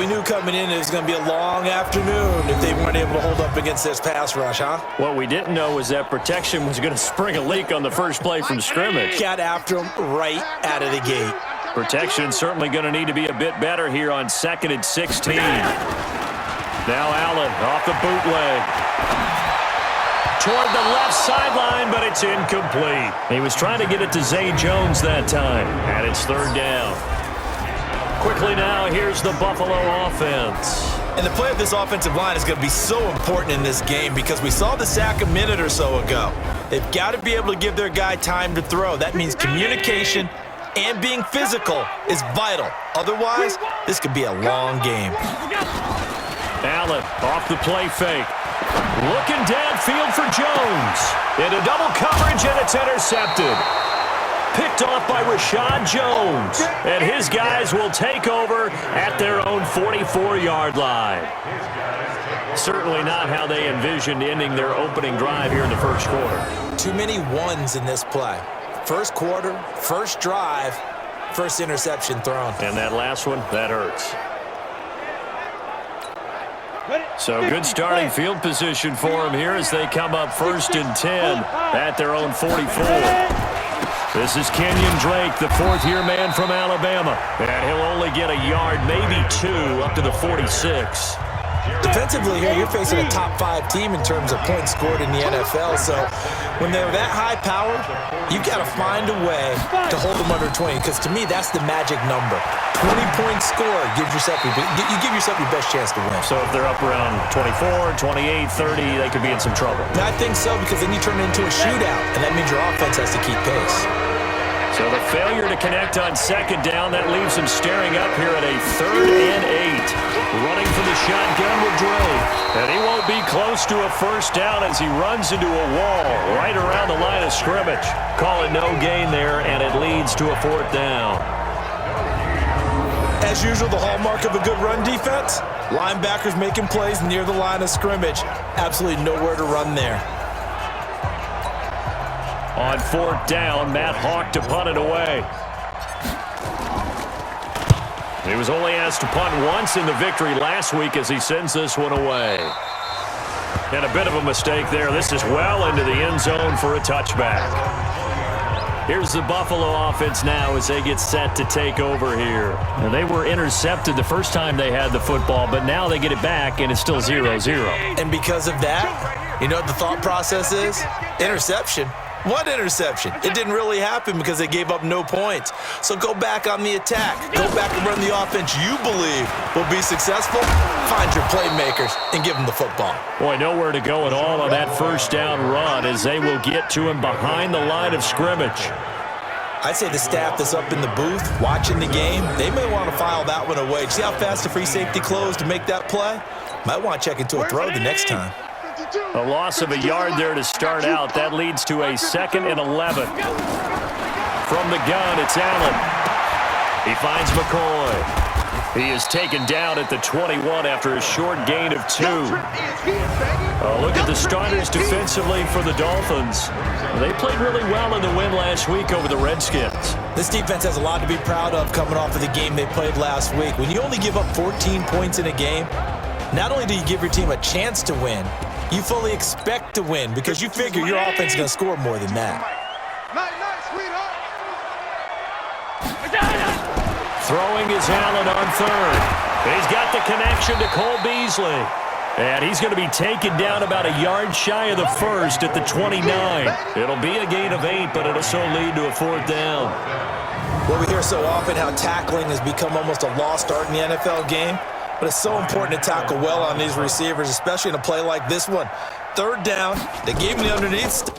we knew coming in it was going to be a long afternoon if they weren't able to hold up against this pass rush, huh? What we didn't know was that protection was going to spring a leak on the first play from scrimmage. Got after him right out of the gate. Protection certainly going to need to be a bit better here on 2nd and 16. Now Allen off the bootleg. Toward the left sideline, but it's incomplete. He was trying to get it to Zay Jones that time, and it's 3rd down. Quickly now, here's the Buffalo offense. And the play of this offensive line is going to be so important in this game because we saw the sack a minute or so ago. They've got to be able to give their guy time to throw. That means communication and being physical is vital. Otherwise, this could be a long game. Allen off the play fake. Looking downfield for Jones. Into double coverage, and it's intercepted. Picked off by Rashad Jones. And his guys will take over at their own 44-yard line. Certainly not how they envisioned ending their opening drive here in the first quarter. Too many ones in this play. First quarter, first drive, first interception thrown. And that last one, that hurts. So good starting field position for them here as they come up 1st and 10 at their own 44. This is Kenyon Drake, the 4th-year man from Alabama. And he'll only get a yard, maybe 2, up to the 46. Defensively here, you're facing a top 5 team in terms of points scored in the NFL. So when they're that high powered, you've got to find a way to hold them under 20. Because to me, that's the magic number. 20 points scored gives yourself you give yourself your best chance to win. So if they're up around 24, 28, 30, they could be in some trouble. I think so, because then you turn it into a shootout, and that means your offense has to keep pace. So the failure to connect on 2nd down, that leaves him staring up here at a 3rd and 8. Running for the shotgun with Drake. And he won't be close to a first down as he runs into a wall right around the line of scrimmage. Call it no gain there, and it leads to a 4th down. As usual, the hallmark of a good run defense, linebackers making plays near the line of scrimmage. Absolutely nowhere to run there. On 4th down, Matt Hawk to punt it away. He was only asked to punt once in the victory last week as he sends this one away. And a bit of a mistake there. This is well into the end zone for a touchback. Here's the Buffalo offense now as they get set to take over here. And they were intercepted the first time they had the football, but now they get it back, and it's still 0-0. And because of that, you know what the thought process is? Interception. What interception? It didn't really happen because they gave up no points. So go back on the attack. Go back and run the offense you believe will be successful. Find your playmakers and give them the football. Boy, nowhere to go at all on that first down run as they will get to him behind the line of scrimmage. I'd say the staff that's up in the booth watching the game, they may want to file that one away. See how fast the free safety closed to make that play? Might want to check into a throw the next time. A loss of a yard there to start out. That leads to a 2nd and 11. From the gun, it's Allen. He finds McCoy. He is taken down at the 21 after a short gain of 2. Look at the starters defensively for the Dolphins. They played really well in the win last week over the Redskins. This defense has a lot to be proud of coming off of the game they played last week. When you only give up 14 points in a game, not only do you give your team a chance to win, you fully expect to win because you figure your offense is going to score more than that. Throwing is Allen on 3rd. He's got the connection to Cole Beasley. And he's going to be taken down about a yard shy of the 1st at the 29. It'll be a gain of 8, but it'll still lead to a 4th down. Well, we hear so often how tackling has become almost a lost art in the NFL game. But it's so important to tackle well on these receivers, especially in a play like this one. 3rd down, they gave him the underneath.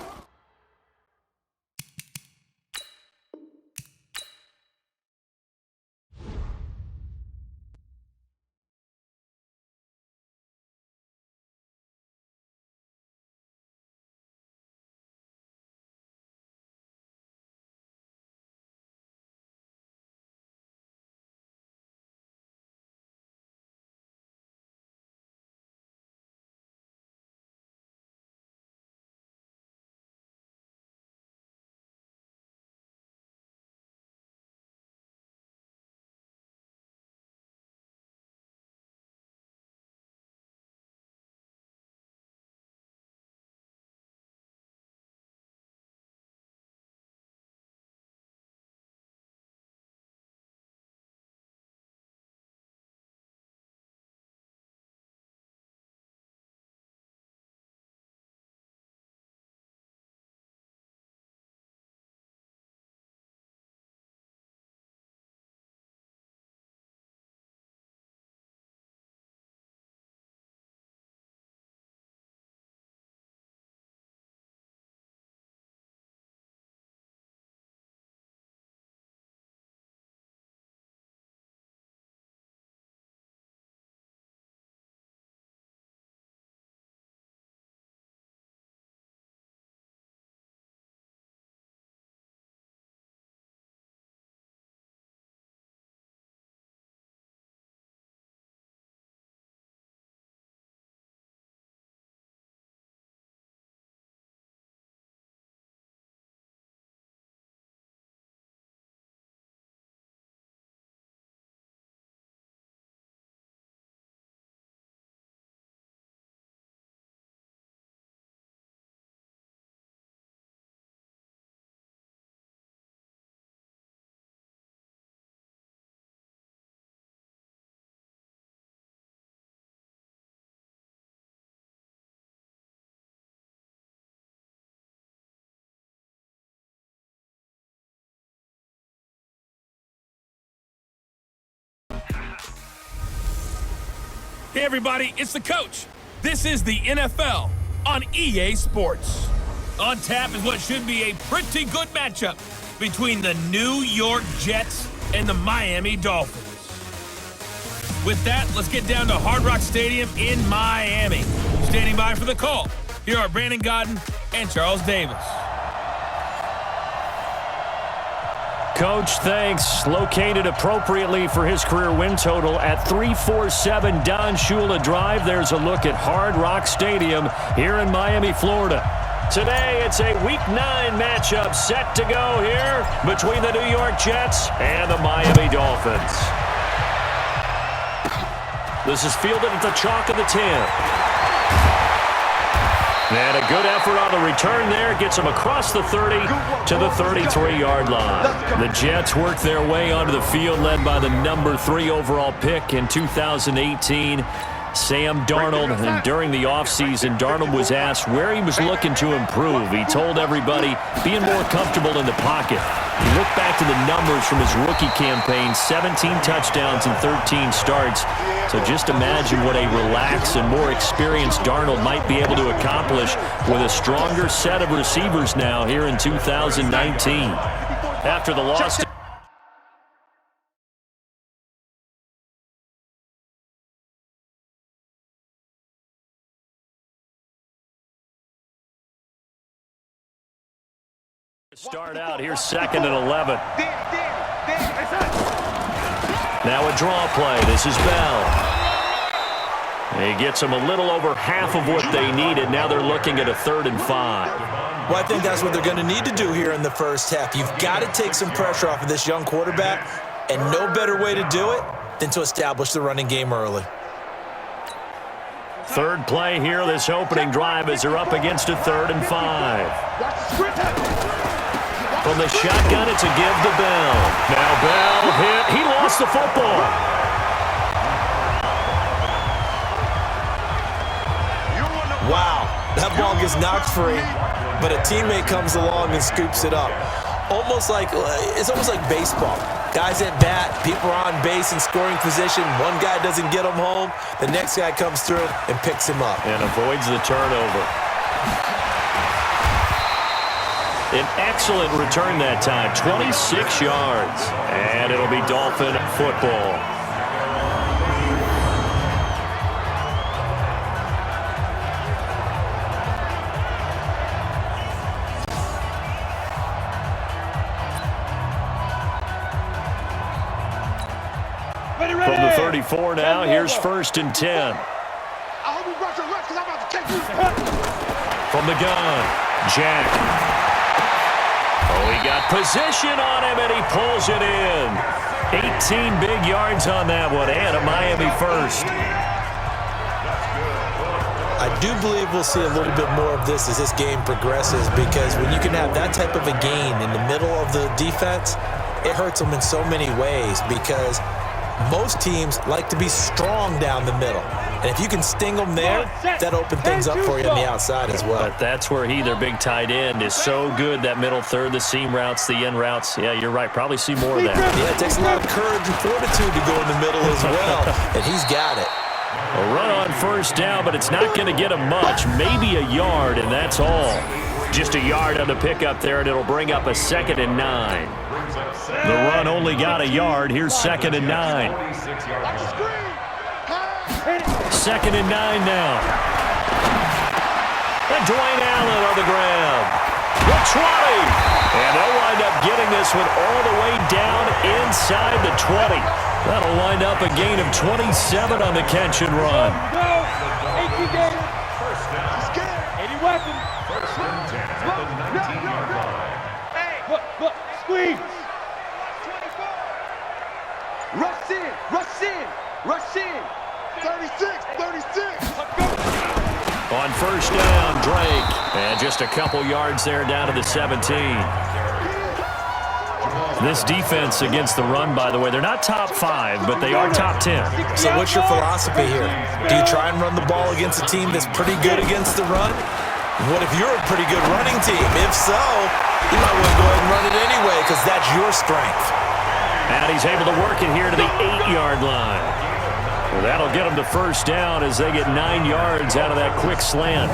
Hey everybody, it's the coach. This is the NFL on EA Sports. On tap is what should be a pretty good matchup between the New York Jets and the Miami Dolphins. With that, let's get down to Hard Rock Stadium in Miami. Standing by for the call, here are Brandon Godden and Charles Davis. Coach, thanks. Located appropriately for his career win total at 347 Don Shula Drive. There's a look at Hard Rock Stadium here in Miami, Florida. Today, it's a Week 9 matchup set to go here between the New York Jets and the Miami Dolphins. This is fielded at the chalk of the 10. And a good effort on the return there. Gets him across the 30 to the 33-yard line. The Jets work their way onto the field, led by the number 3 overall pick in 2018, Sam Darnold. And during the offseason, Darnold was asked where he was looking to improve. He told everybody being more comfortable in the pocket. You look back to the numbers from his rookie campaign, 17 touchdowns and 13 starts. So just imagine what a relaxed and more experienced Darnold might be able to accomplish with a stronger set of receivers now here in 2019. After the loss to start out, here's 2nd and 11. Now a draw play. This is Bell. He gets them a little over half of what they needed. Now they're looking at a 3rd and 5. Well, I think that's what they're going to need to do here in the first half. You've got to take some pressure off of this young quarterback, and no better way to do it than to establish the running game early. Third play here, this opening drive, as they're up against a 3rd and 5. From the shotgun, it's a give to Bell. Now Bell hit. He lost the football. Wow, that ball gets knocked free, but a teammate comes along and scoops it up. It's almost like baseball. Guys at bat, people are on base in scoring position. One guy doesn't get him home. The next guy comes through and picks him up. And avoids the turnover. An excellent return that time, 26 yards. And it'll be Dolphin football. From the 34 now, here's 1st and 10. From the gun, Jack. Oh, he got position on him, and he pulls it in. 18 big yards on that one, and a Miami first. I do believe we'll see a little bit more of this as this game progresses, because when you can have that type of a gain in the middle of the defense, it hurts them in so many ways, because most teams like to be strong down the middle. And if you can sting them there, that opens things up for you on the outside as well. But that's where their big tight end, is so good, that middle third, the seam routes, the end routes. Yeah, you're right. Probably see more of that. Yeah, it takes a lot of courage and fortitude to go in the middle as well, and he's got it. A run on 1st down, but it's not going to get him much. Maybe a yard, and that's all. Just a yard on the pickup there, and it'll bring up a 2nd and 9. The run only got a yard. Here's 2nd and 9. 2nd and 9 now. And Dwayne Allen on the grab. The 20. And they'll wind up getting this one all the way down inside the 20. That'll wind up a gain of 27 on the catch and run. Any weapon. Look, squeeze. Rush in. 36. On 1st down, Drake. And just a couple yards there down to the 17. This defense against the run, by the way, they're not top 5, but they are top 10. So what's your philosophy here? Do you try and run the ball against a team that's pretty good against the run? What if you're a pretty good running team? If so, you might want to go ahead and run it anyway, because that's your strength. And he's able to work it here to the 8-yard line. Well, that'll get them to first down as they get 9 yards out of that quick slant.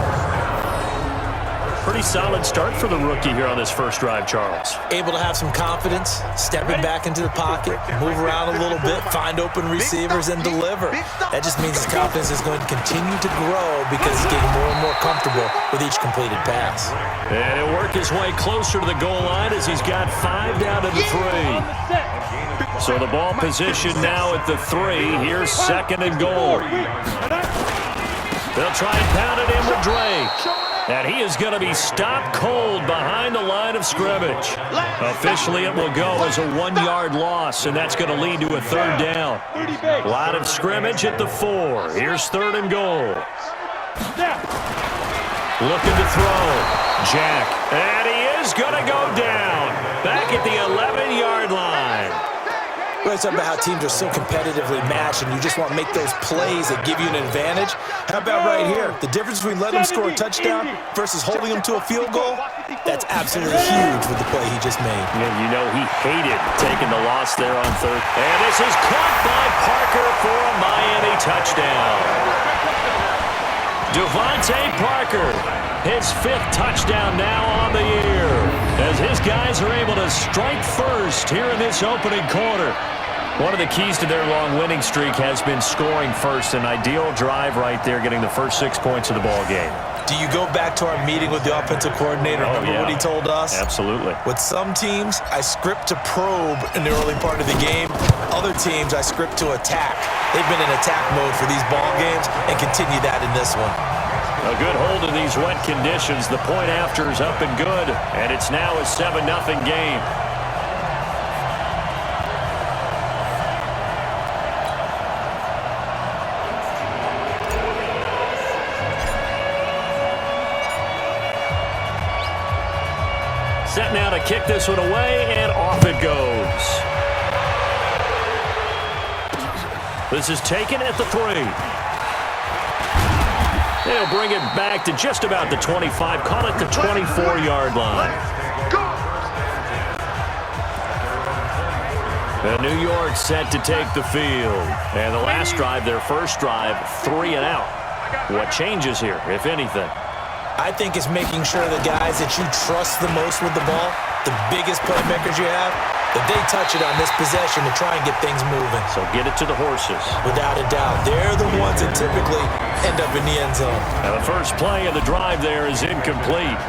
Pretty solid start for the rookie here on this first drive, Charles. Able to have some confidence, stepping back into the pocket, move around a little bit, find open receivers, and deliver. That just means his confidence is going to continue to grow because he's getting more and more comfortable with each completed pass. And he'll work his way closer to the goal line as he's got 5 down to the 3. So the ball position now at the 3. Here's 2nd and goal. They'll try and pound it in with Dre. And he is going to be stopped cold behind the line of scrimmage. Officially, it will go as a 1-yard loss, and that's going to lead to a 3rd down. Line of scrimmage at the 4. Here's 3rd and goal. Looking to throw. Jack. And he is going to go down. Back at the 11-yard line. We're talking about how teams are so competitively matched and you just want to make those plays that give you an advantage. How about right here? The difference between letting them score a touchdown versus holding them to a field goal, that's absolutely huge with the play he just made. Yeah, you know he hated taking the loss there on 3rd. And this is caught by Parker for a Miami touchdown. Devontae Parker, his 5th touchdown now on the year, as his guys are able to strike first here in this opening quarter. One of the keys to their long winning streak has been scoring first. An ideal drive right there, getting the first 6 points of the ball game. Do you go back to our meeting with the offensive coordinator? Remember what he told us? Absolutely. With some teams, I script to probe in the early part of the game. Other teams, I script to attack. They've been in attack mode for these ball games and continue that in this one. A good hold in these wet conditions. The point after is up and good, and it's now a 7-0 game. Set now to kick this one away, and off it goes. This is taken at the 3. They'll bring it back to just about the 25. Call it the 24-yard line. And New York set to take the field. And the last drive, their first drive, 3 and out. What changes here, if anything? I think it's making sure the guys that you trust the most with the ball, the biggest playmakers you have, that they touch it on this possession to try and get things moving. So get it to the horses. Without a doubt. They're the ones that typically end up in the end zone. And the first play of the drive there is incomplete.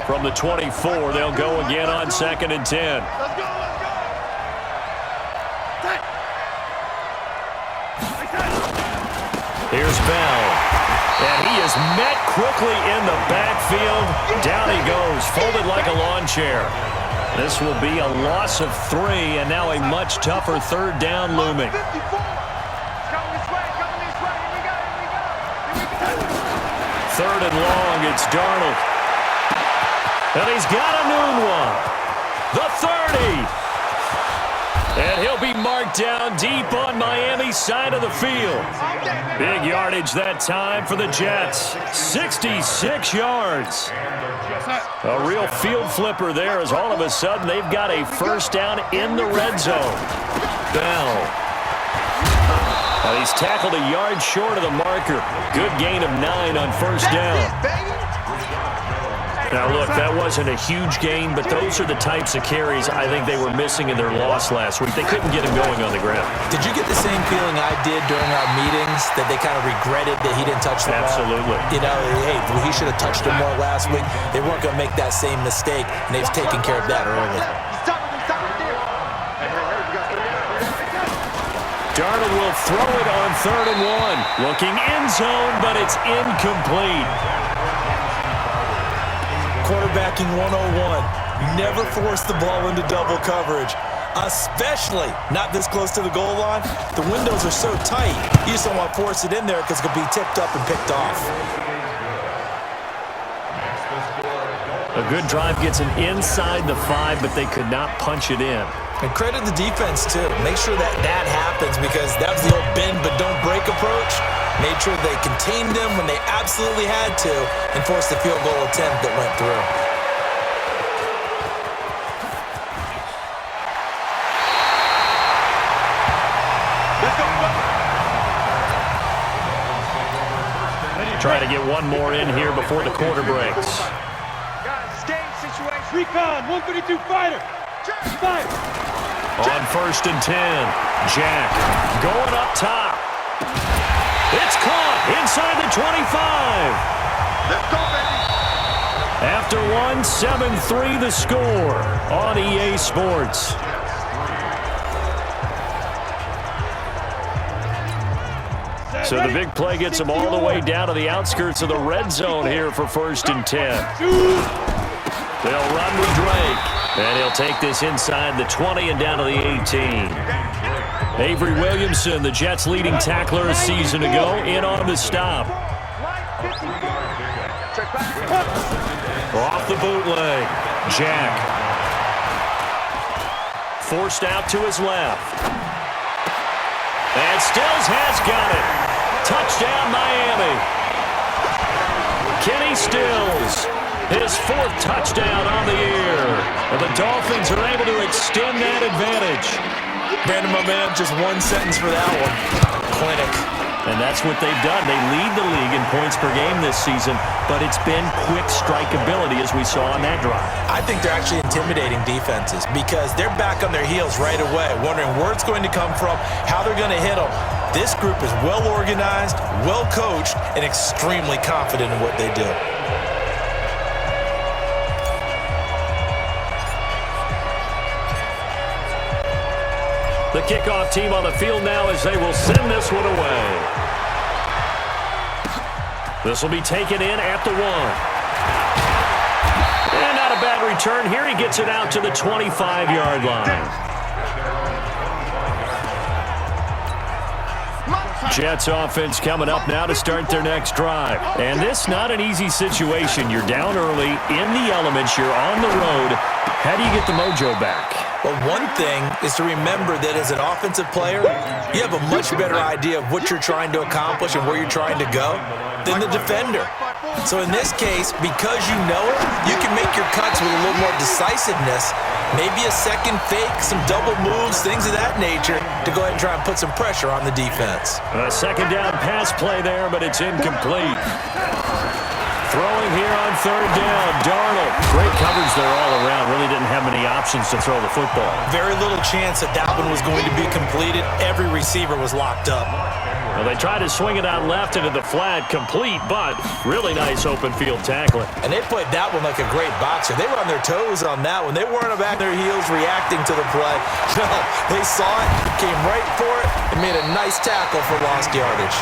From the 24, they'll go again on 2nd and 10. Here's Bell. And he is met quickly in the backfield. Down he goes, folded like a lawn chair. This will be a loss of 3, and now a much tougher 3rd down looming. 3rd and long, it's Darnold. And he's got a noon one. The 30. And he'll be marked down deep on Miami's side of the field. Big yardage that time for the Jets. 66 yards. A real field flipper there as all of a sudden they've got a first down in the red zone. Bell. And he's tackled a yard short of the marker. Good gain of 9 on first down. Now, look, that wasn't a huge gain, but those are the types of carries I think they were missing in their loss last week. They couldn't get him going on the ground. Did you get the same feeling I did during our meetings, that they kind of regretted that he didn't touch the ball? Absolutely. You know, hey, he should have touched him more last week. They weren't going to make that same mistake, and they've taken care of that early. Darnold will throw it on 3rd and 1. Looking end zone, but it's incomplete. Quarterbacking 101. Never force the ball into double coverage, especially not this close to the goal line. The windows are so tight, you just don't want to force it in there because it could be tipped up and picked off. A good drive gets him inside the 5, but they could not punch it in. And credit the defense, too. Make sure that that happens because that was the old bend but don't break approach. Made sure they contained them when they absolutely had to and forced the field goal attempt that went through. Trying to get one more in here before the quarter breaks. Recon, 132 fighter. Fight. On 1st and 10, Jack going up top. It's caught inside the 25. Let's go, baby. After one, 7-3 the score on EA Sports. So the big play gets them all the way down to the outskirts of the red zone here for 1st and 10. They'll run with Drake, and he'll take this inside the 20 and down to the 18. Avery Williamson, the Jets' leading tackler a season ago, in on the stop. Off the bootleg, Jack. Forced out to his left. And Stills has got it. Touchdown, Miami. Kenny Stills, his 4th touchdown on the year. And the Dolphins are able to extend that advantage. Brandon, my man, just one sentence for that one. Clinic. And that's what they've done. They lead the league in points per game this season, but it's been quick strike ability as we saw on that drive. I think they're actually intimidating defenses because they're back on their heels right away, wondering where it's going to come from, how they're going to hit them. This group is well organized, well coached, and extremely confident in what they do. The kickoff team on the field now as they will send this one away. This will be taken in at the 1. And not a bad return here. He gets it out to the 25-yard line. Jets offense coming up now to start their next drive. And this not an easy situation. You're down early, in the elements, you're on the road. How do you get the mojo back? Well, one thing is to remember that as an offensive player, you have a much better idea of what you're trying to accomplish and where you're trying to go than the defender. So in this case, because you know it, you can make your cuts with a little more decisiveness, maybe a second fake, some double moves, things of that nature, to go ahead and try and put some pressure on the defense. A second down pass play there, but it's incomplete. Throwing here on 3rd down, Darnold. Great coverage there all around. Really didn't have many options to throw the football. Very little chance that that one was going to be completed. Every receiver was locked up. Well, they tried to swing it out left into the flat, complete, but really nice open field tackling. And they played that one like a great boxer. They were on their toes on that one. They weren't back on their heels reacting to the play. No, they saw it, came right for it, and made a nice tackle for lost yardage.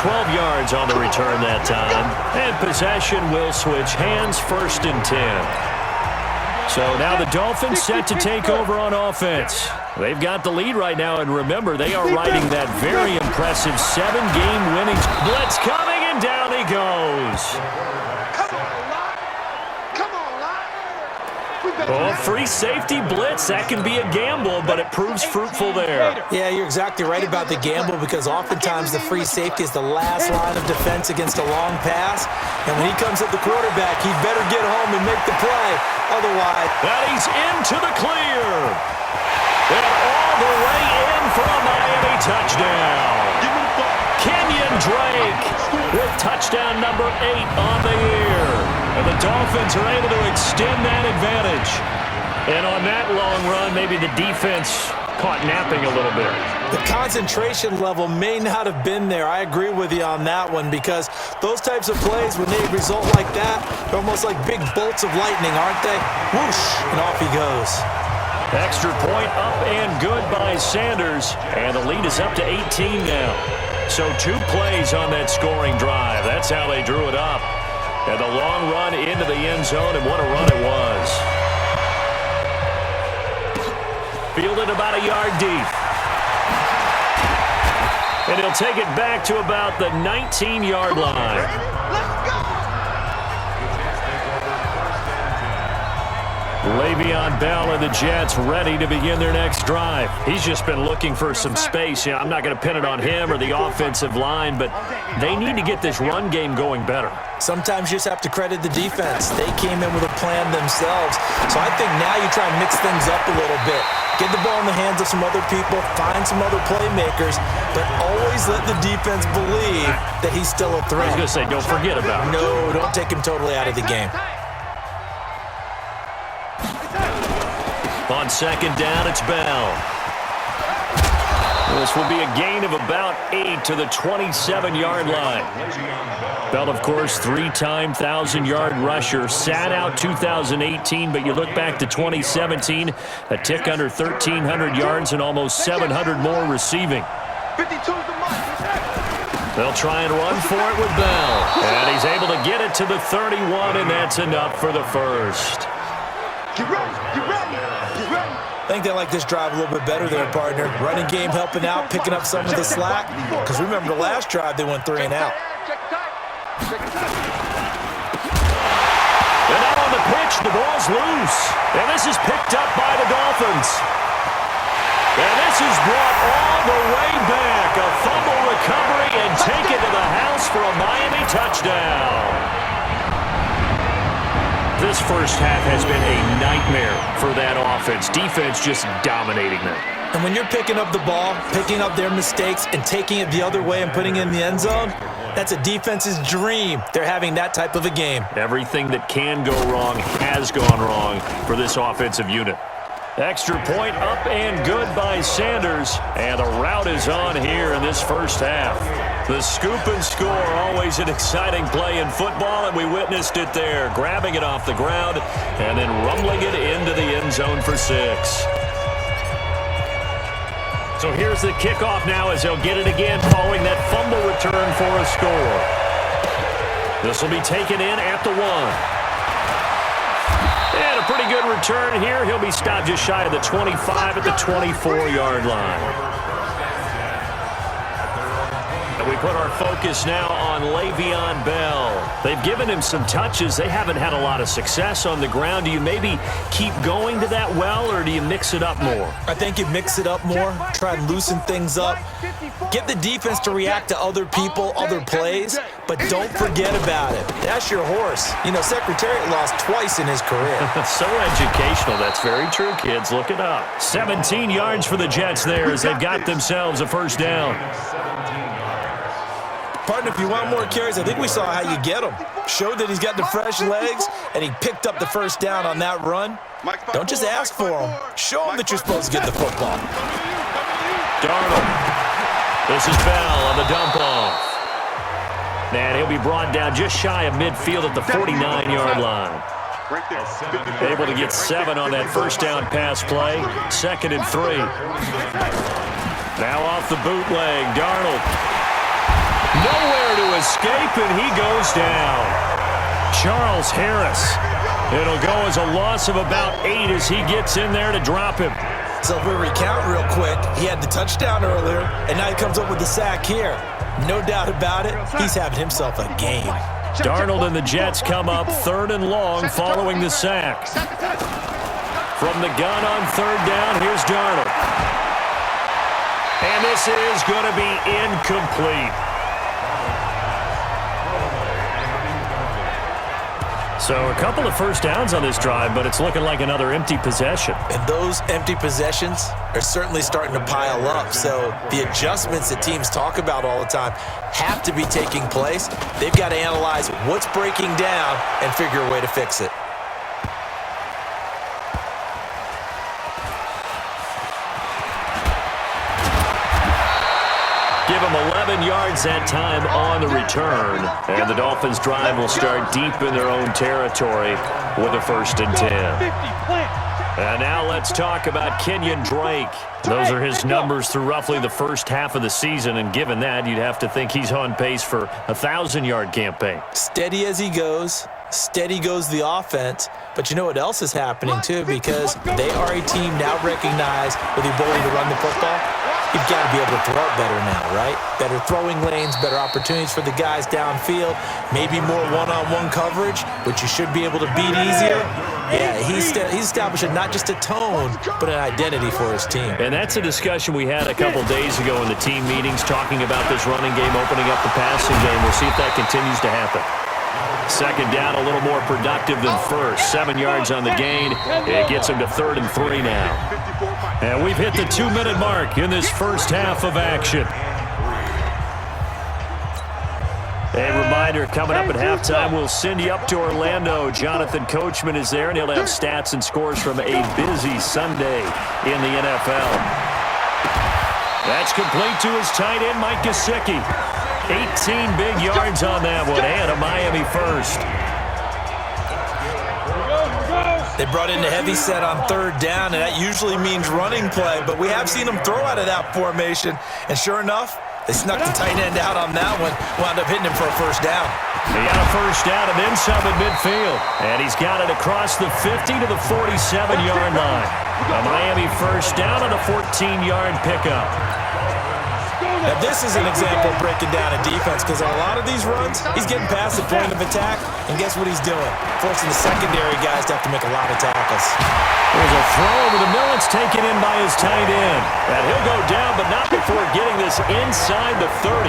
12 yards on the return that time. And possession will switch hands, 1st and 10. So now the Dolphins set to take over on offense. They've got the lead right now, and remember, they are riding that very impressive 7-game winning. Blitz coming, and down he goes. Oh, free safety blitz. That can be a gamble, but it proves fruitful there. Yeah, you're exactly right about the gamble because oftentimes the free safety is the last line of defense against a long pass. And when he comes at the quarterback, he'd better get home and make the play. Otherwise, and he's into the clear. And all the way in for a Miami touchdown. Kenyon Drake with touchdown number 8 on the year. And the Dolphins are able to extend that advantage. And on that long run, maybe the defense caught napping a little bit. The concentration level may not have been there. I agree with you on that one because those types of plays, when they result like that, they're almost like big bolts of lightning, aren't they? Whoosh, and off he goes. Extra point up and good by Sanders. And the lead is up to 18 now. So 2 plays on that scoring drive. That's how they drew it up. And the long run into the end zone, and what a run it was. Fielded about a yard deep. And he'll take it back to about the 19-yard line. Le'Veon Bell and the Jets ready to begin their next drive. He's just been looking for some space. I'm not going to pin it on him or the offensive line, but they need to get this run game going better. Sometimes you just have to credit the defense. They came in with a plan themselves. So I think now you try and mix things up a little bit. Get the ball in the hands of some other people, find some other playmakers, but always let the defense believe that he's still a threat. I was going to say, don't forget about it. No, don't take him totally out of the game. On second down, it's Bell. This will be a gain of about 8 to the 27-yard line. Bell, of course, three-time 1,000-yard rusher. Sat out 2018, but you look back to 2017, a tick under 1,300 yards and almost 700 more receiving. They'll try and run for it with Bell. And he's able to get it to the 31, and that's enough for the first. Get ready, get ready, get ready. I think they like this drive a little bit better there, partner. Running game helping out, picking up some of the slack. Because remember the last drive, they went 3 and out. And out on the pitch, the ball's loose. And this is picked up by the Dolphins. And this is brought all the way back. A fumble recovery and taken to the house for a Miami touchdown. This first half has been a nightmare for that offense. Defense just dominating them. And when you're picking up the ball, picking up their mistakes, and taking it the other way and putting it in the end zone, that's a defense's dream. They're having that type of a game. Everything that can go wrong has gone wrong for this offensive unit. Extra point up and good by Sanders. And the route is on here in this first half. The scoop and score, always an exciting play in football, and we witnessed it there. Grabbing it off the ground and then rumbling it into the end zone for 6. So here's the kickoff now as they'll get it again following that fumble return for a score. This will be taken in at the 1. And a pretty good return here. He'll be stopped just shy of the 25 at the 24-yard line. And we put our focus now on Le'Veon Bell. They've given him some touches. They haven't had a lot of success on the ground. Do you maybe keep going to that well, or do you mix it up more? I think you mix it up more, try and loosen things up. Get the defense to react to other people, other plays, but don't forget about it. That's your horse. You know, Secretariat lost twice in his career. So educational. That's very true, kids. Look it up. 17 yards for the Jets there as they've got themselves a first down. Partner, if you want more carries, I think we saw how you get him. Showed that he's got the fresh legs, and he picked up the first down on that run. Don't just ask for him. Show him that you're supposed to get the football. Darnold. This is Bell on the dump-off. And he'll be brought down just shy of midfield at the 49-yard line. Able to get 7 on that first down pass play. 2nd and 3. Now off the bootleg, Darnold. Nowhere to escape, and he goes down. Charles Harris. It'll go as a loss of about 8 as he gets in there to drop him. So if we recount real quick, he had the touchdown earlier, and now he comes up with the sack here. No doubt about it, he's having himself a game. Darnold and the Jets come up 3rd and long following the sack. From the gun on 3rd down, here's Darnold. And this is going to be incomplete. So a couple of first downs on this drive, but it's looking like another empty possession. And those empty possessions are certainly starting to pile up. So the adjustments that teams talk about all the time have to be taking place. They've got to analyze what's breaking down and figure a way to fix it. Give them 11 yards that time on the return. And the Dolphins' drive will start deep in their own territory with a 1st and 10. And now let's talk about Kenyon Drake. Those are his numbers through roughly the first half of the season, and given that, you'd have to think he's on pace for a 1,000-yard campaign. Steady as he goes. Steady goes the offense. But you know what else is happening, too, because they are a team now recognized with the ability to run the football. You've got to be able to throw it better now, right? Better throwing lanes, better opportunities for the guys downfield, maybe more one-on-one coverage, which you should be able to beat easier. Yeah, he's establishing not just a tone, but an identity for his team. And that's a discussion we had a couple days ago in the team meetings, talking about this running game, opening up the passing game. We'll see if that continues to happen. Second down, a little more productive than first. 7 yards on the gain. It gets him to 3rd and 3 now. And we've hit the 2-minute mark in this first half of action. A reminder, coming up at halftime, we'll send you up to Orlando. Jonathan Coachman is there, and he'll have stats and scores from a busy Sunday in the NFL. That's complete to his tight end, Mike Gesicki. 18 big yards on that one, and a Miami first. They brought in the heavy set on 3rd down, and that usually means running play, but we have seen them throw out of that formation, and sure enough, they snuck the tight end out on that one, wound up hitting him for a first down. He got a first down and then some at midfield, and he's got it across the 50 to the 47-yard line. A Miami first down and a 14-yard pickup. Now, this is an example of breaking down a defense, because on a lot of these runs, he's getting past the point of attack, and guess what he's doing? Forcing the secondary guys to have to make a lot of tackles. There's a throw over the middle. It's taken in by his tight end. And he'll go down, but not before getting this inside the 30.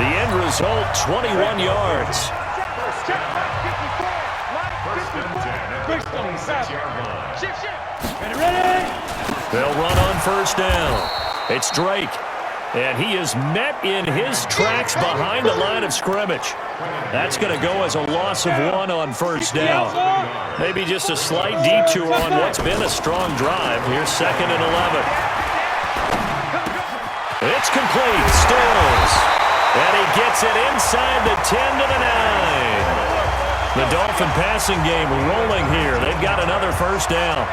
The end result, 21 yards. They'll run on first down. It's Drake. And he is met in his tracks behind the line of scrimmage. That's going to go as a loss of 1 on first down. Maybe just a slight detour on what's been a strong drive. Here's 2nd and 11. It's complete. Stills. And he gets it inside the 10 to the 9. The Dolphin passing game rolling here. They've got another first down.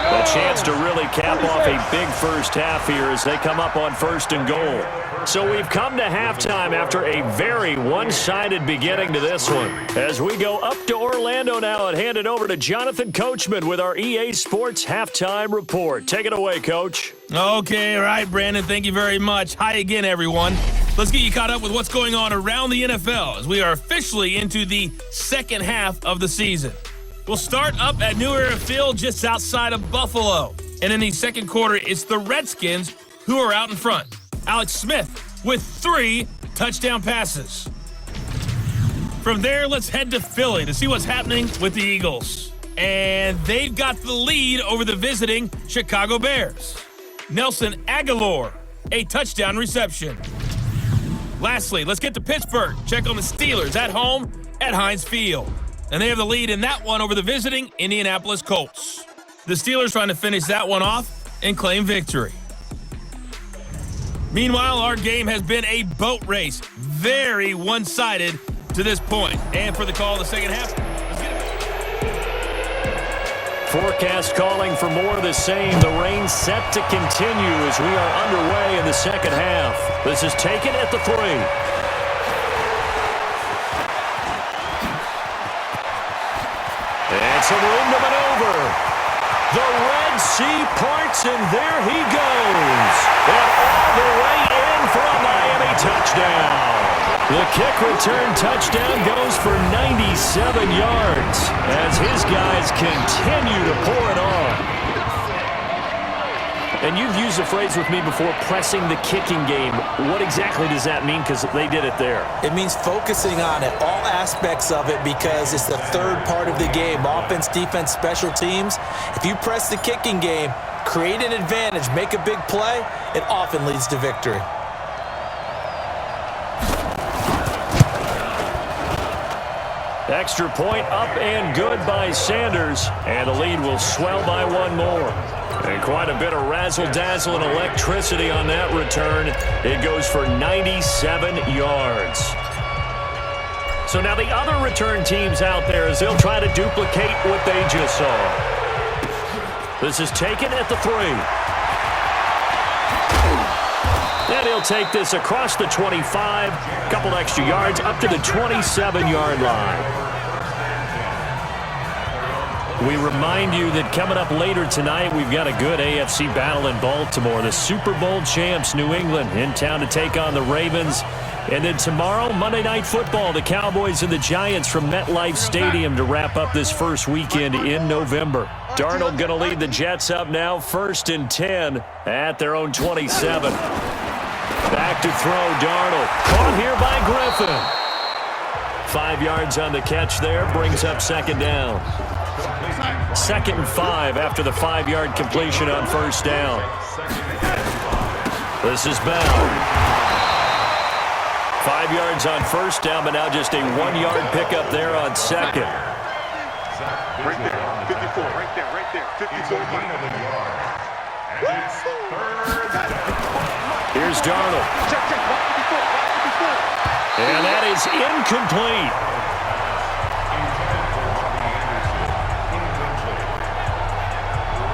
A chance to really cap off a big first half here as they come up on 1st and goal. So we've come to halftime after a very one-sided beginning to this one. As we go up to Orlando now and hand it over to Jonathan Coachman with our EA Sports Halftime Report. Take it away, Coach. Okay, all right, Brandon, thank you very much. Hi again, everyone. Let's get you caught up with what's going on around the NFL as we are officially into the second half of the season. We'll start up at New Era Field just outside of Buffalo. And in the second quarter, it's the Redskins who are out in front. Alex Smith with 3 touchdown passes. From there, let's head to Philly to see what's happening with the Eagles. And they've got the lead over the visiting Chicago Bears. Nelson Aguilar, a touchdown reception. Lastly, let's get to Pittsburgh. Check on the Steelers at home at Heinz Field. And they have the lead in that one over the visiting Indianapolis Colts. The Steelers trying to finish that one off and claim victory. Meanwhile, our game has been a boat race. Very one-sided to this point. And for the call of the second half, let's get it. Forecast calling for more of the same. The rain set to continue as we are underway in the second half. This is taken at the 3. And some room to maneuver. The Red Sea parts, and there he goes. And all the way in for a Miami touchdown. The kick return touchdown goes for 97 yards as his guys continue to pour it on. And you've used the phrase with me before, pressing the kicking game. What exactly does that mean? Because they did it there. It means focusing on it, all aspects of it, because it's the third part of the game. Offense, defense, special teams. If you press the kicking game, create an advantage, make a big play, it often leads to victory. Extra point up and good by Sanders. And the lead will swell by 1 more. And quite a bit of razzle-dazzle and electricity on that return. It goes for 97 yards. So now the other return teams out there as they'll try to duplicate what they just saw. This is taken at the 3. And he'll take this across the 25, a couple extra yards, up to the 27-yard line. We remind you that coming up later tonight, we've got a good AFC battle in Baltimore. The Super Bowl champs, New England, in town to take on the Ravens. And then tomorrow, Monday Night Football, the Cowboys and the Giants from MetLife Stadium to wrap up this first weekend in November. Darnold going to lead the Jets up now, 1st and 10 at their own 27. Back to throw, Darnold. Caught here by Griffin. 5 yards on the catch there, brings up 2nd down. 2nd and 5 after the 5-yard completion on 1st down. This is Bell. 5 yards on 1st down, but now just a 1-yard pickup there on 2nd. Right there, 54, right there, 54. Here's Darnold. Check, 54. And that is incomplete.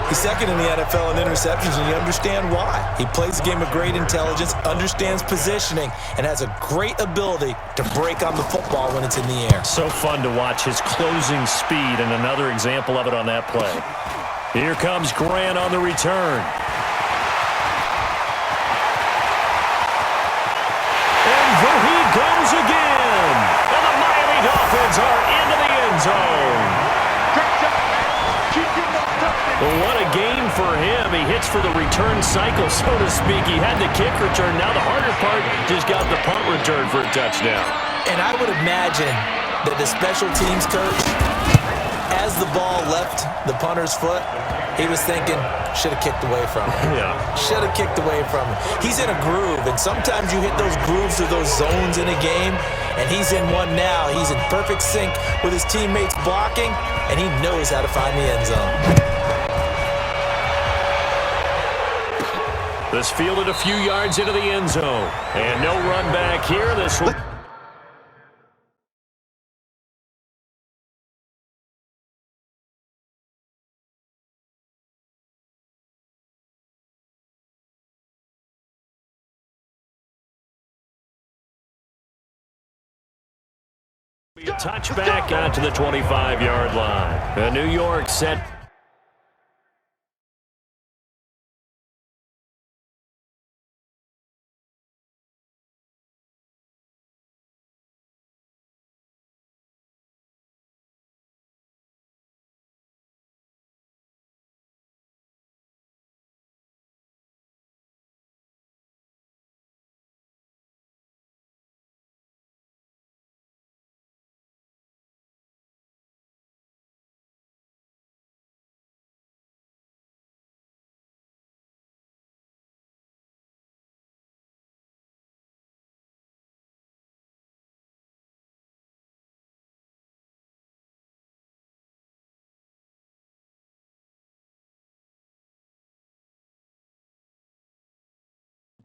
He's second in the NFL in interceptions, and you understand why. He plays a game of great intelligence, understands positioning, and has a great ability to break on the football when it's in the air. So fun to watch his closing speed, and another example of it on that play. Here comes Grant on the return. And there he goes again. And the Miami Dolphins are into the end zone. What a game for him. He hits for the return cycle, so to speak. He had the kick return. Now the harder part, just got the punt return for a touchdown. And I would imagine that the special teams coach, as the ball left the punter's foot, he was thinking, should have kicked away from him. Yeah. Should have kicked away from him. He's in a groove, and sometimes you hit those grooves or those zones in a game, and he's in one now. He's in perfect sync with his teammates blocking, and he knows how to find the end zone. This fielded a few yards into the end zone. And no run back here. This will be a touchback out to the 25-yard line. The New York set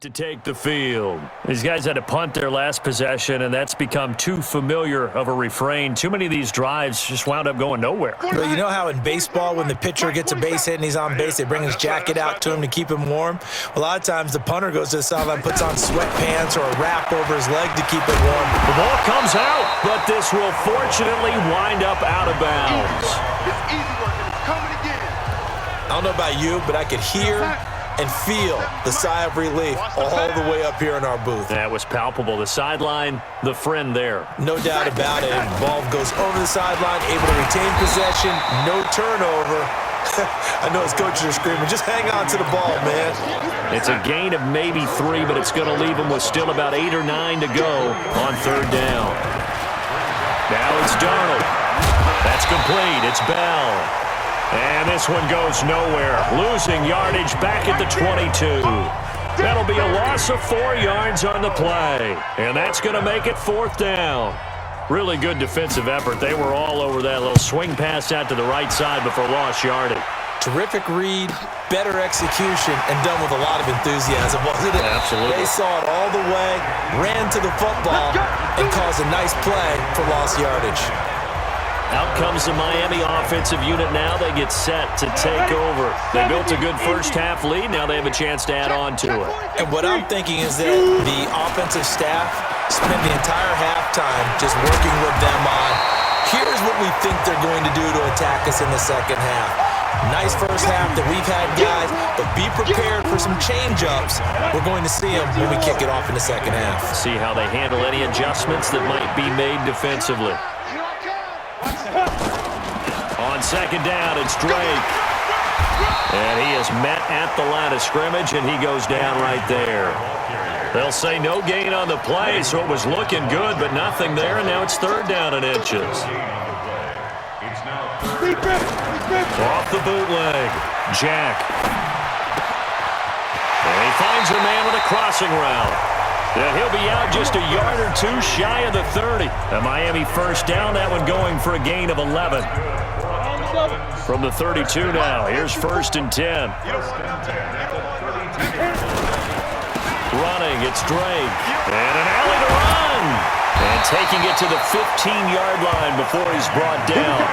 to take the field. These guys had to punt their last possession, and that's become too familiar of a refrain. Too many of these drives just wound up going nowhere. Well, you know how in baseball, when the pitcher gets a base hit and he's on base, they bring his jacket out to him to keep him warm? A lot of times the punter goes to the sideline, puts on sweatpants or a wrap over his leg to keep it warm. The ball comes out, but this will fortunately wind up out of bounds. It's easy work, and it's coming again. I don't know about you, but I could hear and feel the sigh of relief all the way up here in our booth. That was palpable. The sideline, the friend there. No doubt about it. And ball goes over the sideline, able to retain possession, no turnover. I know his coaches are screaming, just hang on to the ball, man. It's a gain of maybe 3, but it's going to leave him with still about 8 or 9 to go on 3rd down. Now it's Darnold. That's complete. It's Bell. And this one goes nowhere. Losing yardage back at the 22. That'll be a loss of 4 yards on the play. And that's going to make it 4th down. Really good defensive effort. They were all over that little swing pass out to the right side before lost yardage. Terrific read, better execution, and done with a lot of enthusiasm, wasn't it? Absolutely. They saw it all the way, ran to the football, and caused a nice play for lost yardage. Out comes the Miami offensive unit now. They get set to take over. They built a good first-half lead. Now they have a chance to add on to it. And what I'm thinking is that the offensive staff spent the entire halftime just working with them on Here's what we think they're going to do to attack us in the second half. Nice first half that we've had, guys, but be prepared for some change-ups. We're going to see them when we kick it off in the second half. See how they handle any adjustments that might be made defensively. On second down, it's Drake. And he is met at the line of scrimmage, and he goes down right there. They'll say no gain on the play, so it was looking good, but nothing there, and now it's third down and inches. Off the bootleg, Jack. And he finds a man with a crossing route. And he'll be out just a yard or two shy of the 30. A Miami first down, that one going for a gain of 11. From the 32 now, here's first and 10. Running, it's Drake. And an alley to run. And taking it to the 15-yard line before he's brought down.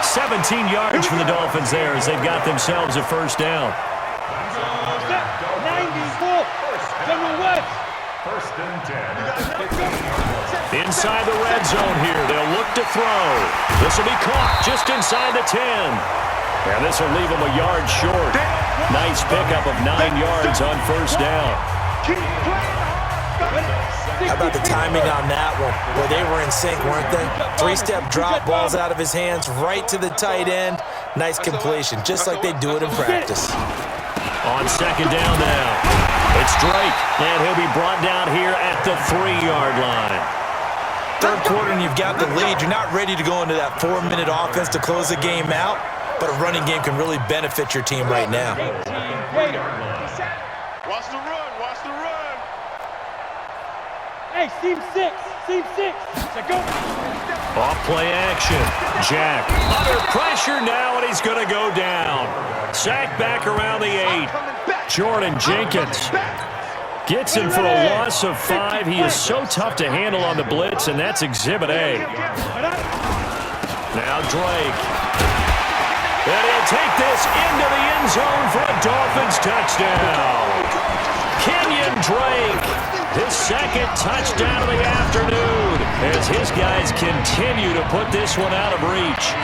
17 yards for the Dolphins there as they've got themselves a first down. 94. First and 10. Inside the red zone here, they'll look to throw. This will be caught just inside the 10. And this will leave them a yard short. Nice pickup of 9 yards on first down. How about the timing on that one? Well, they were in sync, weren't they? Three-step drop, balls out of his hands, right to the tight end. Nice completion, just like they do it in practice. On second down now, it's Drake, and he'll be brought down here at the 3-yard line. Third quarter and you've got the lead. You're not ready to go into that 4-minute offense to close the game out, but a running game can really benefit your team right now. Watch the run, watch the run. Hey, seam 6. So go. Off play action. Jack under pressure now, and he's going to go down. Sacked back around the 8. Jordan Jenkins gets him for a loss of 5. He is so tough to handle on the blitz, and that's Exhibit A. Now Drake. And he'll take this into the end zone for a Dolphins touchdown. Kenyon Drake, his second touchdown of the afternoon, as his guys continue to put this one out of reach.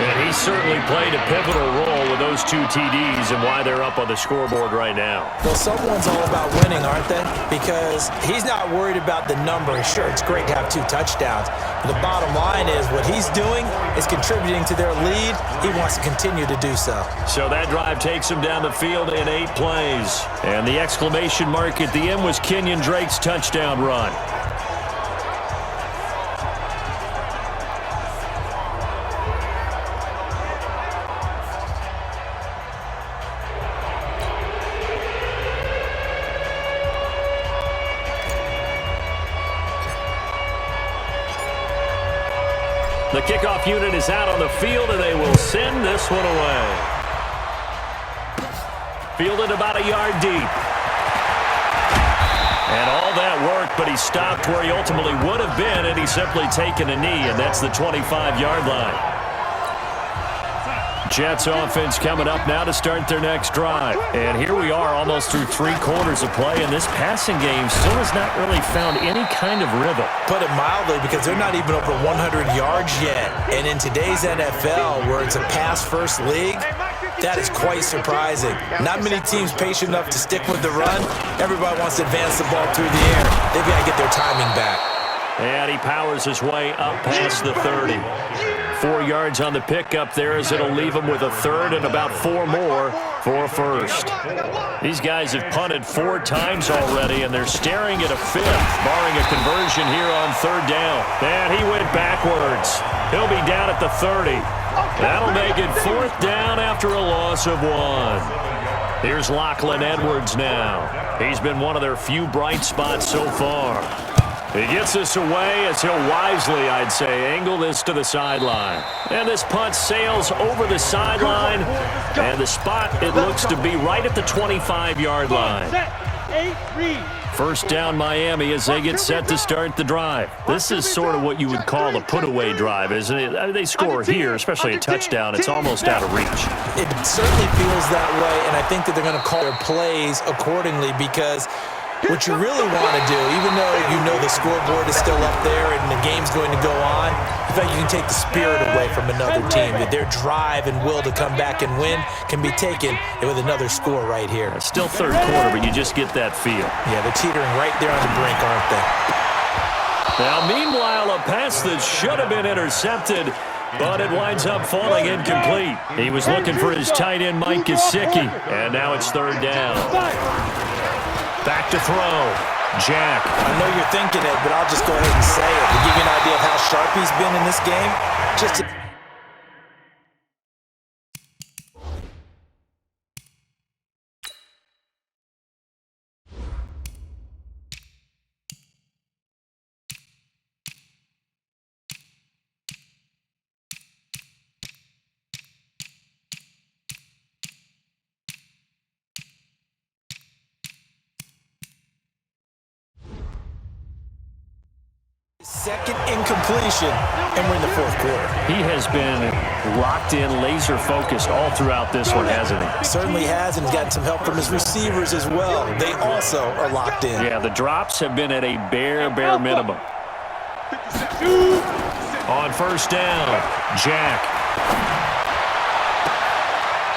And he certainly played a pivotal role with those 2 TDs and why they're up on the scoreboard right now. Well, someone's all about winning, aren't they? Because he's not worried about the number. Sure, it's great to have 2 touchdowns. But the bottom line is what he's doing is contributing to their lead. He wants to continue to do so. So that drive takes him down the field in 8 plays. And the exclamation mark at the end was Kenyon Drake's touchdown run. The kickoff unit is out on the field, and they will send this one away. Fielded about a yard deep. And all that work, but he stopped where he ultimately would have been, and he's simply taken a knee, and that's the 25-yard line. Jets offense coming up now to start their next drive. And here we are almost through 3 quarters of play, and this passing game still has not really found any kind of rhythm. Put it mildly, because they're not even over 100 yards yet. And in today's NFL, where it's a pass-first league, that is quite surprising. Not many teams patient enough to stick with the run. Everybody wants to advance the ball through the air. They've got to get their timing back. And he powers his way up past the 30. 4 yards on the pickup there as it'll leave him with a third and about 4 more for a first. These guys have punted 4 times already, and they're staring at a 5th, barring a conversion here on third down. And he went backwards. He'll be down at the 30. That'll make it 4th down after a loss of 1. Here's Lachlan Edwards now. He's been one of their few bright spots so far. He gets this away as he'll wisely, I'd say, angle this to the sideline. And this punt sails over the sideline, and the spot, it looks to be right at the 25-yard line. First down Miami as they get set to start the drive. This is sort of what you would call a put-away drive, isn't it? I mean, they score here, especially a touchdown. It's almost out of reach. It certainly feels that way, and I think that they're going to call their plays accordingly because What you really want to do, even though you know the scoreboard is still up there and the game's going to go on, in fact, you can take the spirit away from another team. That their drive and will to come back and win can be taken with another score right here. Still third quarter, but you just get that feel. Yeah, they're teetering right there on the brink, aren't they? Now, meanwhile, a pass that should have been intercepted, but it winds up falling incomplete. He was looking for his tight end, Mike Gesicki, and now it's third down. Back to throw. Jack. I know you're thinking it, but I'll just go ahead and say it. To give you an idea of how sharp he's been in this game, just to second incompletion, and we're in the fourth quarter. He has been locked in, laser-focused all throughout this one, hasn't he? Certainly has, and he's gotten some help from his receivers as well. They also are locked in. Yeah, the drops have been at a bare minimum. On first down, Jack.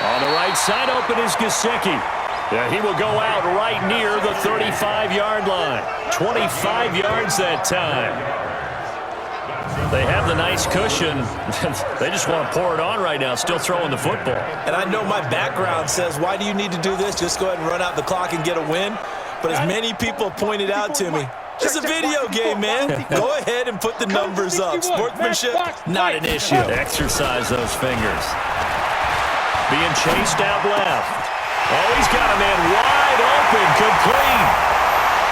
On the right side, open is Gesicki. Yeah, he will go out right near the 35-yard line. 25 yards that time. They have the nice cushion. They just want to pour it on right now, still throwing the football. And I know my background says, why do you need to do this? Just go ahead and run out the clock and get a win. But as many people pointed out to me, it's a video game, man. Go ahead and put the numbers up. Sportsmanship, not an issue. Exercise those fingers. Being chased out left. Oh, he's got a man wide open, complete.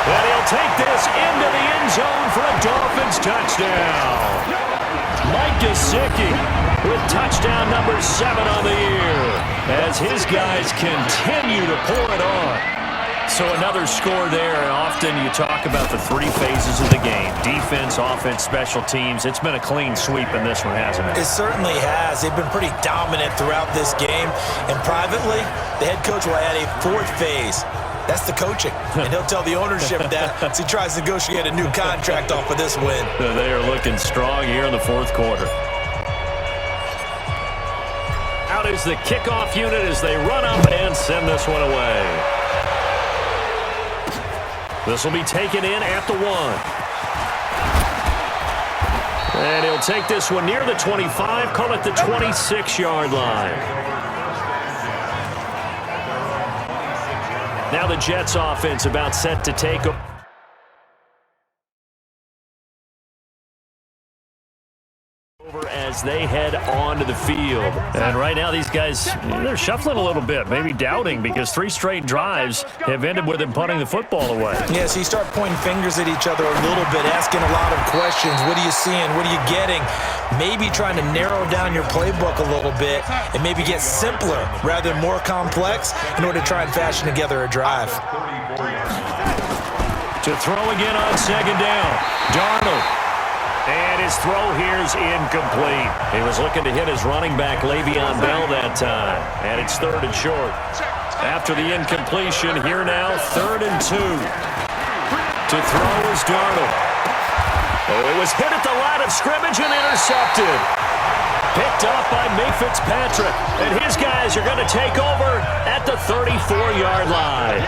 And he'll take this into the end zone for a Dolphins touchdown. Mike Gesicki with touchdown number 7 on the year as his guys continue to pour it on. So another score there, and often you talk about the 3 phases of the game. Defense, offense, special teams. It's been a clean sweep in this one, hasn't it? It certainly has. They've been pretty dominant throughout this game. And privately, the head coach will add a 4th phase. That's the coaching. And he'll tell the ownership that as he tries to negotiate a new contract off of this win. They are looking strong here in the fourth quarter. Out is the kickoff unit as they run up and send this one away. This will be taken in at the 1. And he'll take this one near the 25, call it the 26-yard line. Now the Jets offense about set to take over as they head onto the field. And right now these guys, they're shuffling a little bit, maybe doubting, because 3 straight drives have ended with them punting the football away. Yeah, so you start pointing fingers at each other a little bit, asking a lot of questions. What are you seeing? What are you getting? Maybe trying to narrow down your playbook a little bit and maybe get simpler rather than more complex in order to try and fashion together a drive. To throw again on second down, Darnold. And his throw here is incomplete. He was looking to hit his running back, Le'Veon Bell, that time. And it's 3rd and short. After the incompletion, here now, 3rd and 2. To throw is Darnold. Oh, it was hit at the line of scrimmage and intercepted. Picked up by May Fitzpatrick. And his guys are going to take over at the 34-yard line.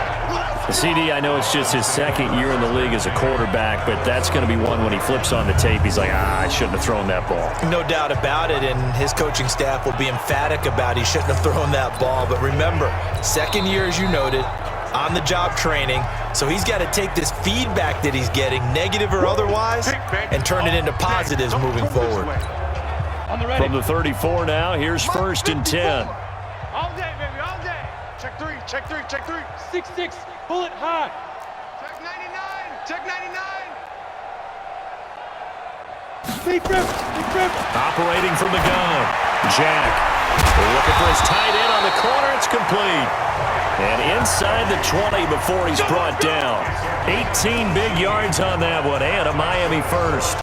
The CD, I know it's just his 2nd year in the league as a quarterback, but that's going to be one when he flips on the tape, he's like, I shouldn't have thrown that ball. No doubt about it, and his coaching staff will be emphatic about he shouldn't have thrown that ball. But remember, 2nd year, as you noted, on-the-job training, so he's got to take this feedback that he's getting, negative or otherwise, and turn it into positives moving forward. From the 34 now, here's 1st and 10. All day, baby, all day. Check 3, check 3, check 3. 6-6, pull it high. Check 99, check 99. Big rip. Operating from the gun, Jack. Looking for his tight end on the corner. It's complete. And inside the 20 before he's brought down. 18 big yards on that one, and a Miami first.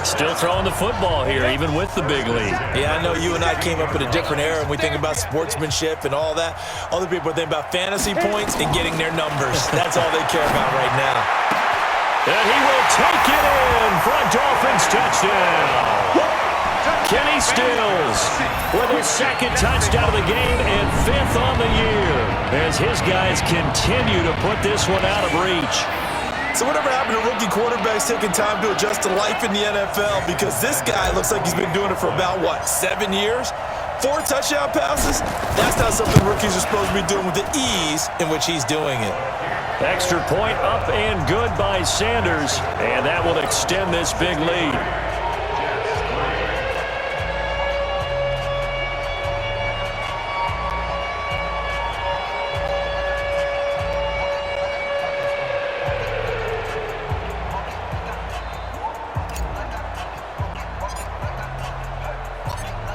Still throwing the football here, even with the big lead. Yeah, I know you and I came up in a different era, and we think about sportsmanship and all that. Other people are thinking about fantasy points and getting their numbers. That's all they care about right now. And he will take it in for a Dolphins touchdown. Kenny Stills with his second touchdown of the game and 5th on the year as his guys continue to put this one out of reach. So whatever happened to rookie quarterbacks taking time to adjust to life in the NFL? Because this guy looks like he's been doing it for about, 7 years? 4 touchdown passes? That's not something rookies are supposed to be doing with the ease in which he's doing it. Extra point up and good by Sanders, and that will extend this big lead.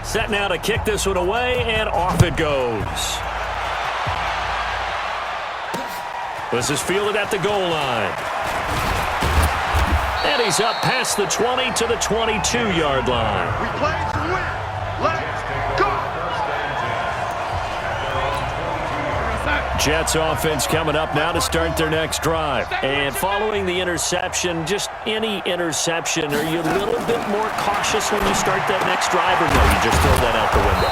Set now to kick this one away, and off it goes. This is fielded at the goal line. And he's up past the 20 to the 22-yard line. We play to win. Let's go. Jets offense coming up now to start their next drive. And following the interception, just any interception, are you a little bit more cautious when you start that next drive, or no, you just throw that out the window?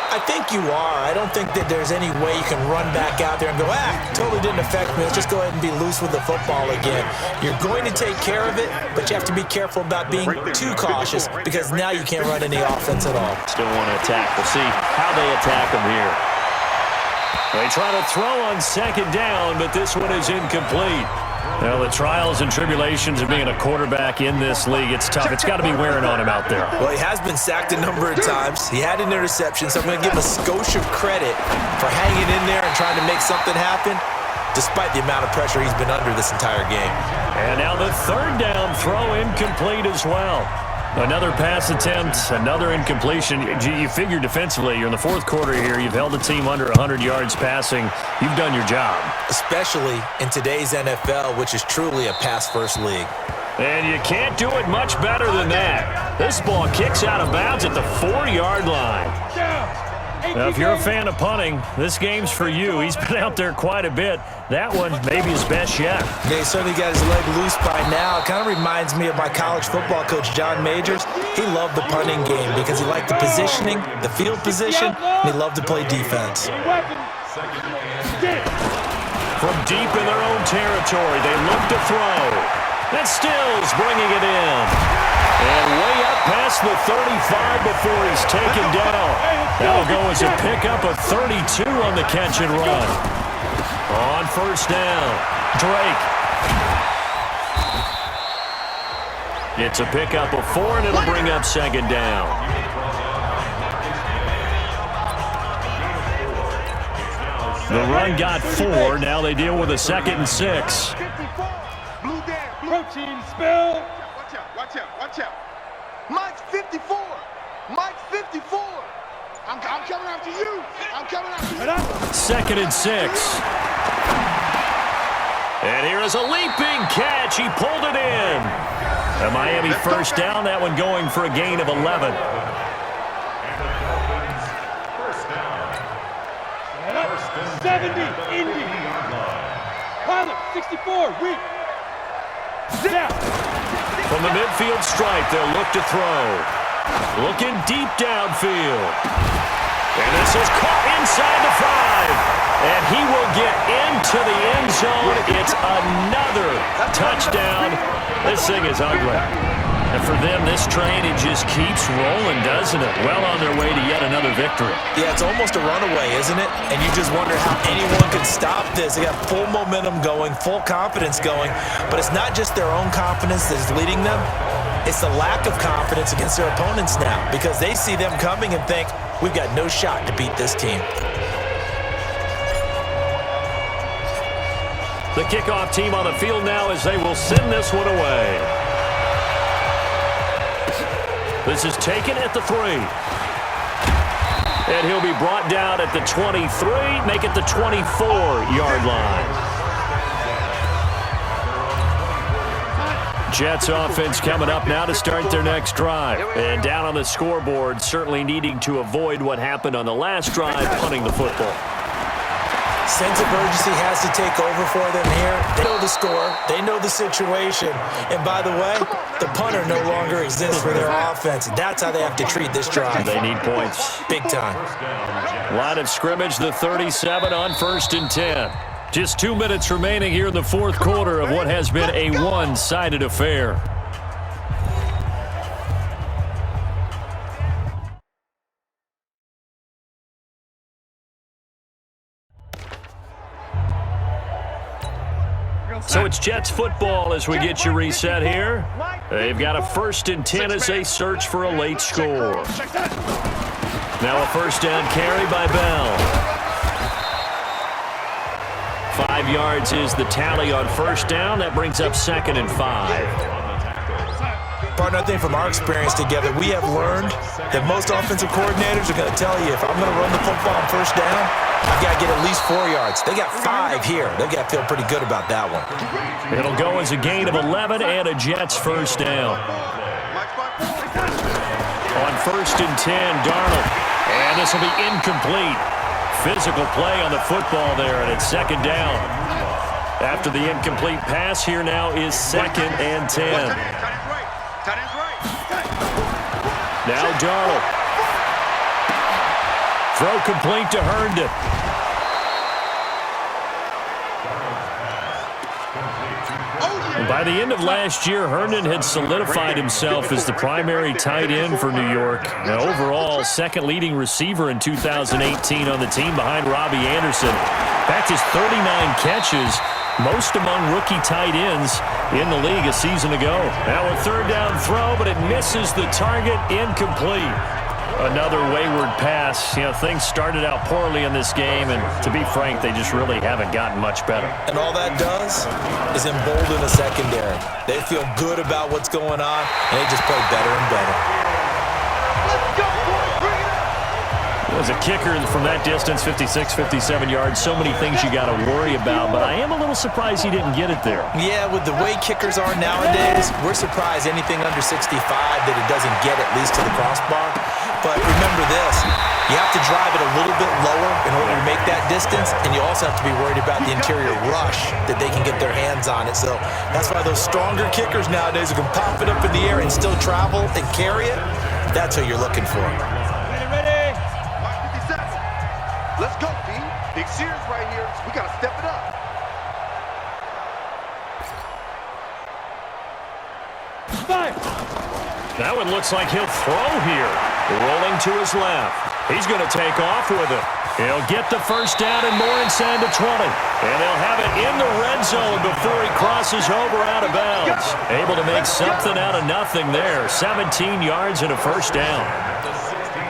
I think you are. I don't think that there's any way you can run back out there and go, totally didn't affect me. Let's just go ahead and be loose with the football again. You're going to take care of it, but you have to be careful about being too cautious because now you can't run any offense at all. Still want to attack. We'll see how they attack them here. They try to throw on second down, but this one is incomplete. Well, the trials and tribulations of being a quarterback in this league, it's tough. It's got to be wearing on him out there. Well, he has been sacked a number of times. He had an interception, so I'm going to give him a skosh of credit for hanging in there and trying to make something happen, despite the amount of pressure he's been under this entire game. And now the third down throw incomplete as well. Another pass attempt, another incompletion. You figure defensively, you're in the fourth quarter here. You've held the team under 100 yards passing. You've done your job. Especially in today's NFL, which is truly a pass-first league. And you can't do it much better than that. This ball kicks out of bounds at the 4-yard line. Now, if you're a fan of punting, this game's for you. He's been out there quite a bit. That one maybe his best yet. Yeah, he certainly got his leg loose by now. It kind of reminds me of my college football coach, John Majors. He loved the punting game because he liked the positioning, the field position, and he loved to play defense. From deep in their own territory, they look to throw. And Stills bringing it in. And way up past the 35 before he's taken down. That'll go as a pickup of 32 on the catch and run. On first down, Drake. It's a pickup of 4, and it'll bring up second down. The run got 4. Now they deal with a 2nd and 6. Protein spill. Watch out. Mike's 54. Mike's 54. I'm coming after you. I'm coming after you. 2nd and 6. And here is a leaping catch. He pulled it in. A Miami first down. That one going for a gain of 11. First down. 70, Indy. Pilot, 64, weak. Down. From the midfield stripe, they'll look to throw. Looking deep downfield. And this is caught inside the 5. And he will get into the end zone. It's another touchdown. This thing is ugly. And for them, this train, it just keeps rolling, doesn't it? Well on their way to yet another victory. Yeah, it's almost a runaway, isn't it? And you just wonder how anyone could stop this. They got full momentum going, full confidence going. But it's not just their own confidence that's leading them. It's the lack of confidence against their opponents now because they see them coming and think, we've got no shot to beat this team. The kickoff team on the field now as they will send this one away. This is taken at the 3. And he'll be brought down at the 23, make it the 24-yard line. Jets offense coming up now to start their next drive. And down on the scoreboard, certainly needing to avoid what happened on the last drive, punting the football. Sense of urgency has to take over for them here. They know the score. They know the situation. And by the way, the punter no longer exists for their offense. That's how they have to treat this drive. They need points. Big time. Line of scrimmage, the 37 on 1st and 10. Just 2 minutes remaining here in the fourth quarter of what has been a one-sided affair. So it's Jets football as we get you reset here. They've got a 1st and 10 as they search for a late score. Now a first down carry by Bell. 5 yards is the tally on first down. That brings up 2nd and 5. Partner, I think from our experience together, we have learned that most offensive coordinators are going to tell you, if I'm going to run the football on first down, I've got to get at least 4 yards. They got 5 here. They've got to feel pretty good about that one. It'll go as a gain of 11 and a Jets first down. On 1st and 10, Darnold. And this will be incomplete. Physical play on the football there, and it's 2nd down. After the incomplete pass, here now is 2nd and 10. Now Darnold. Throw complete to Herndon. By the end of last year, Herndon had solidified himself as the primary tight end for New York. Now, overall, 2nd leading receiver in 2018 on the team behind Robbie Anderson. In fact, his 39 catches, most among rookie tight ends in the league a season ago. Now a 3rd down throw, but it misses the target, incomplete. Another wayward pass. You know, things started out poorly in this game, and to be frank, they just really haven't gotten much better. And all that does is embolden the secondary. They feel good about what's going on, and they just play better and better. As a kicker from that distance, 56, 57 yards, so many things you got to worry about, but I am a little surprised he didn't get it there. Yeah, with the way kickers are nowadays, we're surprised anything under 65 that it doesn't get at least to the crossbar. But remember this, you have to drive it a little bit lower in order to make that distance, and you also have to be worried about the interior rush that they can get their hands on it. So that's why those stronger kickers nowadays who can pop it up in the air and still travel and carry it, that's what you're looking for. Let's go, D. Big Sears right here. We got to step it up. That one looks like he'll throw here. Rolling to his left. He's going to take off with it. He'll get the first down and more inside the 20. And they'll have it in the red zone before he crosses over out of bounds. Able to make something out of nothing there. 17 yards and a first down.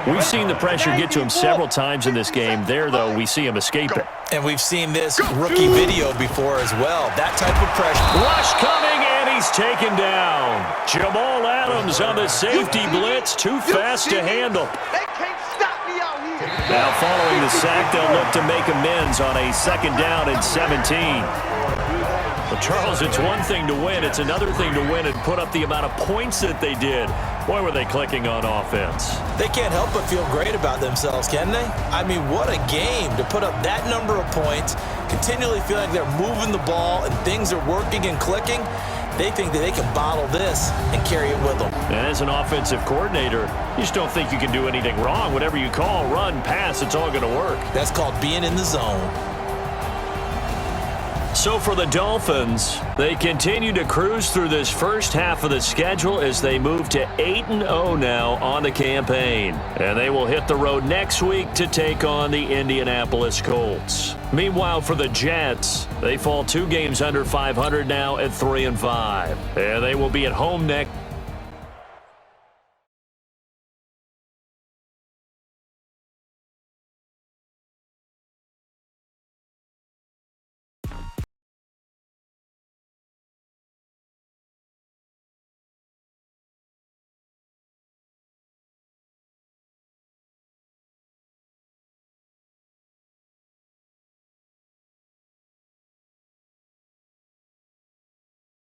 We've seen the pressure get to him several times in this game. There, though, we see him escape it. And we've seen this rookie video before as well. That type of pressure. Rush coming, and he's taken down. Jamal Adams on the safety blitz. Too fast to handle. They can't stop me out here. Now, following the sack, they'll look to make amends on a 2nd down and 17. Well, Charles, it's one thing to win. It's another thing to win and put up the amount of points that they did. Boy, were they clicking on offense. They can't help but feel great about themselves, can they? I mean, what a game to put up that number of points, continually feel like they're moving the ball and things are working and clicking. They think that they can bottle this and carry it with them. And as an offensive coordinator, you just don't think you can do anything wrong. Whatever you call, run, pass, it's all going to work. That's called being in the zone. So for the Dolphins, they continue to cruise through this first half of the schedule as they move to 8-0 now on the campaign. And they will hit the road next week to take on the Indianapolis Colts. Meanwhile, for the Jets, they fall 2 games under 500 now at 3-5. And they will be at home next